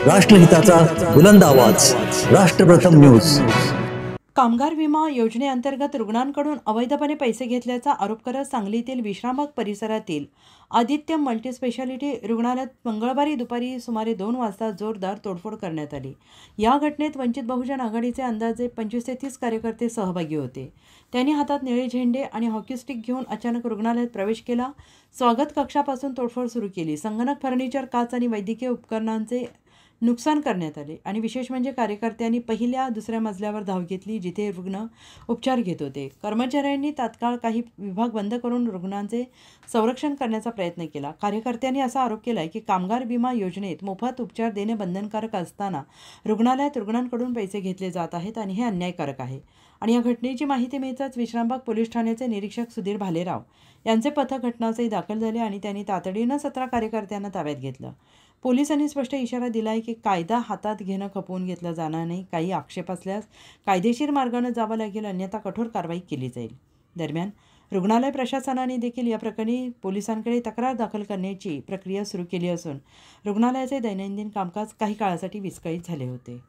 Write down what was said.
राष्ट्रहिताचा बुलंद आवाज, राष्ट्रप्रथम न्यूज। कामगार विमा योजनेअंतर्गत रुग्णांकडून अवैधपणे पैसे घेतल्याचा आरोप करत सांगलीतील विश्रामबाग परिसरातील आदित्य मल्टीस्पेशालिटी रुग्णालयात मंगळवारी दुपारी सुमारे 2 वाजता जोरदार तोडफोड करण्यात आली। या घटनेत वंचित बहुजन आघाडीचे अंदाजे 25 ते 30 कार्यकर्ते सहभागी होते। त्यांनी हातात निळे झेंडे आणि हॉकी स्टिक घेऊन अचानक रुग्णालयात प्रवेश केला। स्वागत कक्षापासून तोडफोड सुरू केली। संगणक, फर्निचर, काच आणि वैद्यकीय उपकरणांचे नुकसान करण्यात आले आणि विशेष म्हणजे कार्यकर्त्यांनी पहिल्या दुसऱ्या मजल्यावर धाव घेतली, जिथे रुग्ण उपचार घेत होते। कर्मचाऱ्यांनी तात्काळ काही विभाग बंद करून रुग्णांचे संरक्षण करण्याचा प्रयत्न केला। कार्यकर्त्यांनी असा आरोप केला की कामगार विमा योजनेत मोफत उपचार देणे बंधनकारक असताना रुग्णालयात रुग्णांकडून पैसे घेतले जात आहेत आणि हे अन्यायकारक आहे। आणि या घटनेची माहिती मिळताच विश्रामबाग पोलीस ठाण्याचे निरीक्षक सुधीर भालेराव यांचे पथक घटनास्थळी दाखल झाले आणि त्यांनी तातडीने 17 कार्यकर्त्यांना ताब्यात घेतलं। पोलिसांनी स्पष्ट इशारा दिला आहे की कायदा हातात घेणं खपवून घेतलं जाणार नाही। काही आक्षेप असल्यास कायदेशीर मार्गाने जावं लागेल, अन्यथा कठोर कारवाई केली जाईल। दरम्यान रुग्णालय प्रशासनाने देखील या प्रकरणी पोलिसांकडे तक्रार दाखल करण्याची प्रक्रिया सुरू केली असून रुग्णालयाचे दैनंदिन कामकाज काही काळासाठी विस्कळीत झाले होते।